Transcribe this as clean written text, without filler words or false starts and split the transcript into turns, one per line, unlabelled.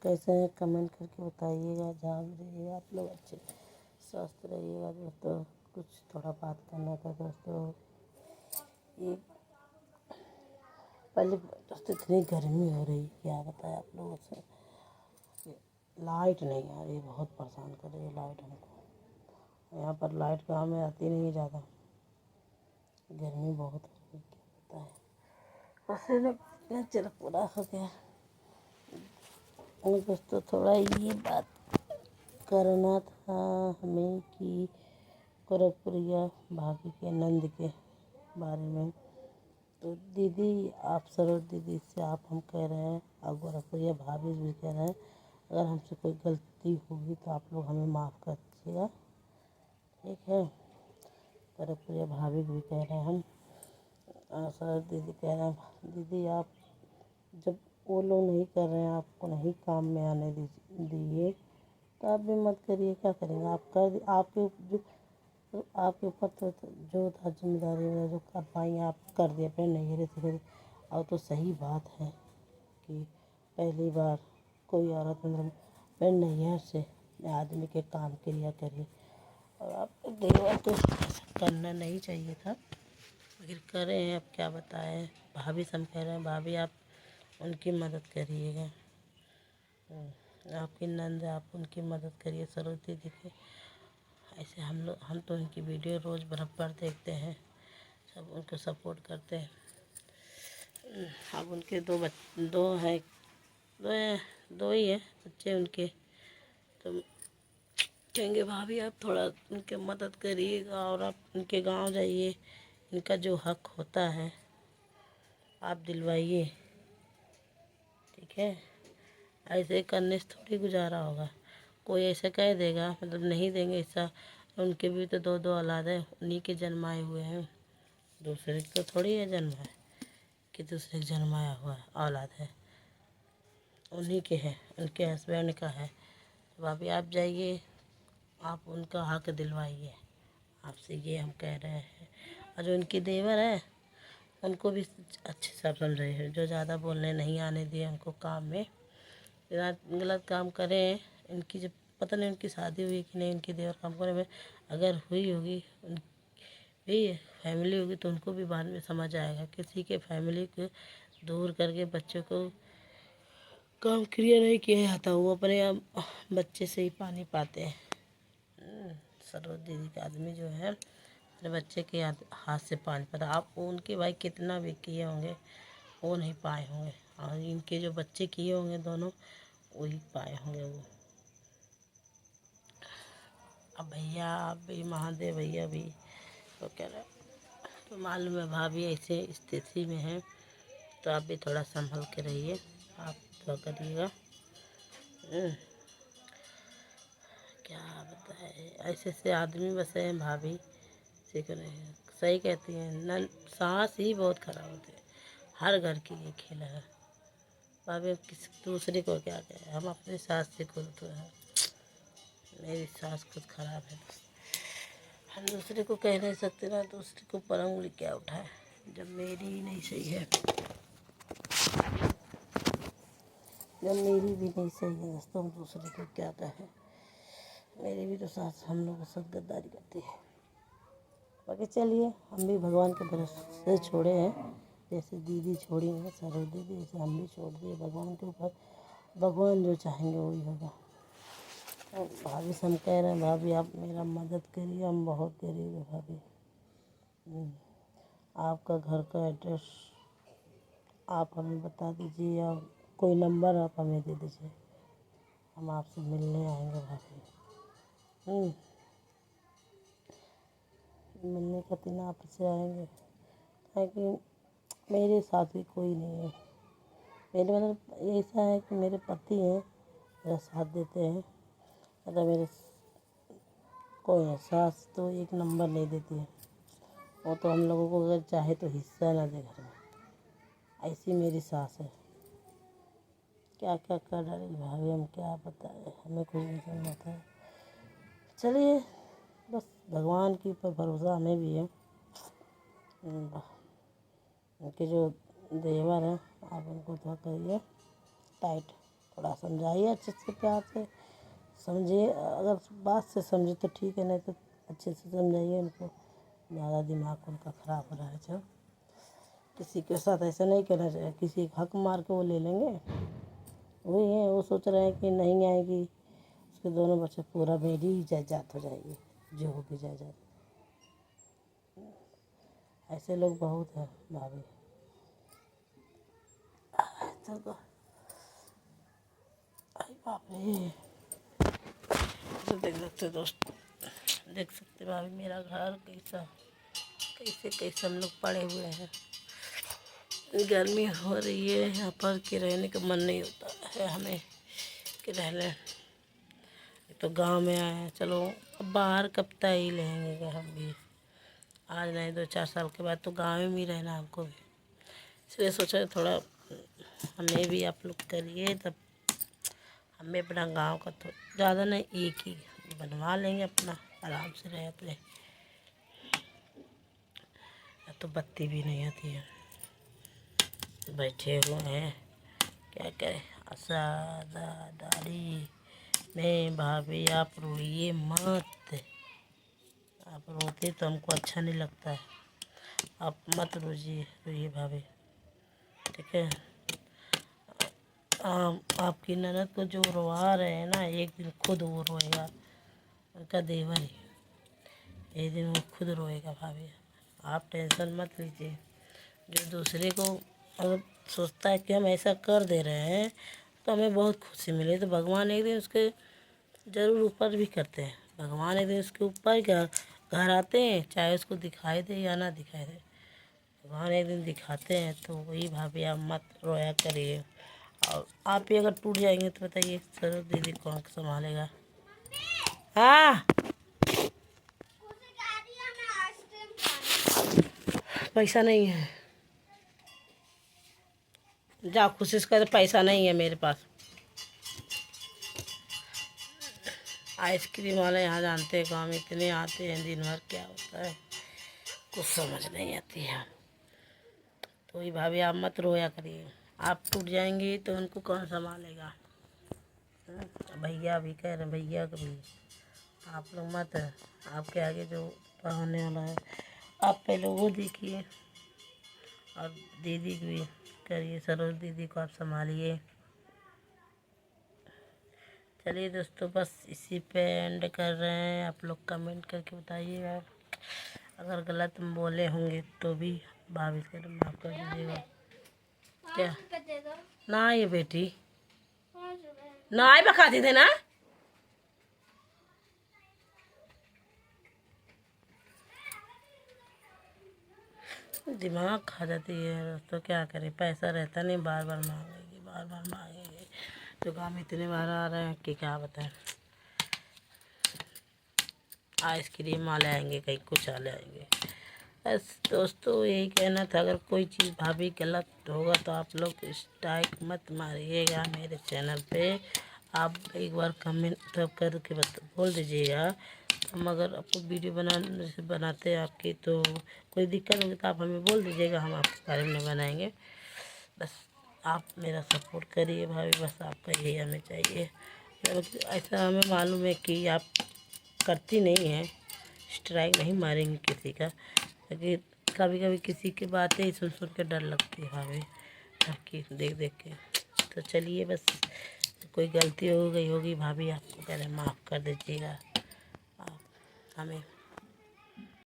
कैसे हैं कमेंट करके बताइएगा। जहाँ भी रहिए आप लोग अच्छे स्वस्थ रहिएगा दोस्तों। कुछ थोड़ा बात करना था दोस्तों। ये पहले दोस्तों इतनी गर्मी हो रही क्या बताएं आप लोगों से। लाइट नहीं आ रही, बहुत परेशान कर रही है लाइट हमको। यहाँ पर लाइट गाँव में आती नहीं ज़्यादा, गर्मी बहुत हो रही क्या बताएं। पसीना पसीना चल पूरा हो गया। और दोस्तों थोड़ा ये बात करना था हमें कि गोरखपुरिया भाभी के नंद के बारे में। तो दीदी आप सरोज दीदी से आप हम कह रहे हैं और गोरखपुरिया भाभी भी कह रहे हैं, अगर हमसे कोई गलती होगी तो आप लोग हमें माफ़ कर दीजिएगा, ठीक है। गोरखपुरिया भाभी भी कह रहे हैं हम, और सरोज दीदी कह रहे हैं दीदी आप जब वो लोग नहीं कर रहे हैं, आपको नहीं काम में आने दिए तो आप भी मत करिए। क्या करेंगे आप कर आपके जो आपके ऊपर तो जो था जिम्मेदारी वगैरह जो कर पाई आप कर दिए अपने नैहरे से कर। और तो सही बात है कि पहली बार कोई औरत मतलब अपने नैहर से आदमी के काम किया करिए। और आप देवर तो करना नहीं चाहिए था, मगर कर रहे हैं। अब क्या बताएं। भाभी से हम कह रहे हैं भाभी आप उनकी मदद करिएगा। आपकी नंद आप उनकी मदद करिए सरोज दीदी की। ऐसे हम तो उनकी वीडियो रोज़ बराबर देखते हैं, सब उनको सपोर्ट करते हैं। अब उनके दो ही हैं बच्चे उनके। तो कहेंगे भाभी आप थोड़ा उनके मदद करिएगा और आप उनके गांव जाइए, इनका जो हक होता है आप दिलवाइए, ठीक है। ऐसे करने से थोड़ी गुजारा होगा। कोई ऐसे कह देगा मतलब नहीं देंगे ऐसा। उनके भी तो दो दो औलाद है, उन्हीं के जन्माए हुए हैं, दूसरे को तो थोड़ी है जन्म है कि दूसरे के जन्माया हुआ औलाद है, उन्हीं के हैं, उनके हस्बैंड का है। तो भाभी आप जाइए, आप उनका हक दिलवाइए, आपसे ये हम कह रहे हैं। और जो उनकी देवर है उनको भी अच्छे से समझ हैं, जो ज़्यादा बोलने नहीं आने दिए उनको काम में। गलत काम करें इनकी जब पता नहीं उनकी शादी हुई कि नहीं, उनकी देवर काम करने में अगर हुई होगी भी फैमिली होगी तो उनको भी बाद में समझ आएगा। किसी के फैमिली को दूर करके बच्चों को काम क्रिया नहीं किया जाता, वो अपने बच्चे से ही पानी पाते हैं। सरोज दीदी का आदमी जो है अपने बच्चे के हाथ से पानी पाता। आप उनके भाई कितना भी किए होंगे वो नहीं पाए होंगे, और इनके जो बच्चे किए होंगे दोनों वही पाए होंगे वो। अब भैया आप भी महादेव भैया भी तो कह रहे तो मालूम है भाभी ऐसे स्थिति में है, तो आप भी थोड़ा संभल के रहिए, आप तो करिएगा। क्या बताए ऐसे से आदमी बसे हैं भाभी सीख रहे हैं। सही कहती हैं न, सास ही बहुत खराब होती है, हर घर की ये खेल है। भाभी अब किसी दूसरे को क्या कहें, हम अपनी सास से खुद तो है, मेरी सास खुद खराब है, हम दूसरे को कह नहीं सकते ना, दूसरे को पर उंगली क्या उठाए जब मेरी ही नहीं सही है, जब मेरी भी नहीं सही है दोस्तों, हम दूसरे को क्या कहें। मेरी भी तो सास हम लोगों के साथ गद्दारी करती है। बाकी चलिए हम भी भगवान के भरोसे से छोड़े हैं, जैसे दीदी छोड़ी हैं सरोज दीदी, जैसे हम भी छोड़ दिए भगवान के ऊपर। भगवान जो चाहेंगे वही होगा। और भाभी से हम कह रहे हैं भाभी आप मेरा मदद करिए, हम बहुत गरीब है भाभी। आपका घर का एड्रेस आप हमें बता दीजिए, या कोई नंबर आप हमें दे दीजिए, हम आपसे मिलने आएंगे भाभी। मिलने का दिन आपसे आएंगे, ताकि मेरे साथ भी कोई नहीं है। मेरे मतलब ऐसा है कि मेरे पति हैं, मेरा साथ देते हैं, मतलब मेरे कोई है। सास तो एक नंबर नहीं देती है, वो तो हम लोगों को अगर चाहे तो हिस्सा ना दे घर में, ऐसी मेरी सास है। क्या क्या कर डालेगी भाभी, हम क्या बताएं, हमें कुछ नहीं समझ आता है। चलिए बस भगवान के ऊपर भरोसा हमें भी है। उनके जो देवर हैं आप उनको थोड़ा करिए टाइट, थोड़ा समझाइए अच्छे से, प्यार से समझिए। अगर बात से समझे तो ठीक है, नहीं तो अच्छे से समझाइए उनको। ज़्यादा दिमाग उनका ख़राब हो रहा है। जो किसी के साथ ऐसा नहीं करना चाहिए, किसी का हक मार के वो ले लेंगे। वही है, वो सोच रहे हैं कि नहीं आएगी उसके दोनों बच्चे, पूरा मेरी ही जायदाद हो जाएगी जो होगी जायदाद। ऐसे लोग बहुत हैं भाभी। तो अरे बाप रे, तो देख सकते दोस्त, देख सकते भाभी मेरा घर कैसा, कैसे कैसे हम लोग पड़े हुए हैं। गर्मी हो रही है यहाँ पर कि रहने का मन नहीं होता है हमें कि रह लें। तो गांव में आए हैं, चलो अब बाहर कब तक ही रहेंगे हम भी। आज नहीं 2-4 साल के बाद तो गांव में ही रहना हमको भी। इसलिए सोचा थोड़ा हमें भी आप लोग करिए, तब हमें अपना गांव का तो ज़्यादा नहीं, एक ही बनवा लेंगे अपना, आराम से रह अपने। तो बत्ती भी नहीं आती है, बैठे हुए हैं, क्या करें। आसादारी नहीं भाभी, आप रोइए मत। आप रोते तो हमको अच्छा नहीं लगता है। आप मत रोइए भाभी, ठीक है। आपकी ननद को जो रोवा रहे हैं ना, एक दिन खुद वो रोएगा, उनका देवर ही, एक दिन वो खुद रोएगा भाभी। आप टेंशन मत लीजिए। जो दूसरे को अगर सोचता है कि हम ऐसा कर दे रहे हैं तो हमें बहुत खुशी मिले, तो भगवान एक दिन उसके ज़रूर ऊपर भी करते हैं। भगवान एक दिन उसके ऊपर घर आते हैं, चाहे उसको दिखाई दे या ना दिखाई दे, भगवान एक दिन दिखाते हैं। तो वही भाभी आप मत रोया करिए। और आप ही अगर टूट जाएंगे तो बताइए सर दीदी कौन संभालेगा। हाँ, पैसा नहीं है, जा कोशिश कर, पैसा नहीं है मेरे पास। आइसक्रीम वाले यहाँ जानते हैं गाँव में इतने आते हैं दिन भर, क्या होता है कुछ समझ नहीं आती है। तो वही भाभी आप मत रोया करिए, आप टूट जाएंगे तो उनको कौन संभालेगा। भैया भी कह रहे हैं, भैया को भी आप लोग मत, आपके आगे जो होने वाला है आप पहले वो देखिए, और दीदी की भी करिए, सरोज दीदी को आप संभालिए। चलिए दोस्तों, बस इसी पे एंड कर रहे हैं। आप लोग कमेंट करके बताइएगा, अगर गलत बोले होंगे तो भी भाभी से माफ़ कर दीजिएगा। क्या ना ये बेटी ना आई बखाती थे ना, दिमाग खा जाती है दोस्तों, क्या करें, पैसा रहता नहीं, बार बार मांगेगी, बार बार मांगेगी। तो गाँव में इतने बार आ रहे हैं कि क्या बताएं। आइसक्रीम वाले आएंगे, कहीं कुछ वाले आएंगे। बस दोस्तों यही कहना था, अगर कोई चीज़ भाभी गलत होगा तो आप लोग स्ट्राइक मत मारिएगा मेरे चैनल पे। आप एक बार कमेंट तब करके बोल दीजिएगा। हम अगर आपको वीडियो बनाते हैं आपकी तो कोई दिक्कत होगी तो आप हमें बोल दीजिएगा, हम आपके बारे में बनाएंगे। बस आप मेरा सपोर्ट करिए भाभी, बस आपका यही हमें चाहिए। ऐसा हमें मालूम है कि आप करती नहीं हैं, स्ट्राइक नहीं मारेंगे किसी का, क्योंकि कभी कभी किसी की बातें ही सुन सुन के डर लगती है भाभी आपकी देख देख के। तो चलिए बस, कोई गलती हो गई होगी भाभी, आपको पहले माफ़ कर दीजिएगा। आप हमें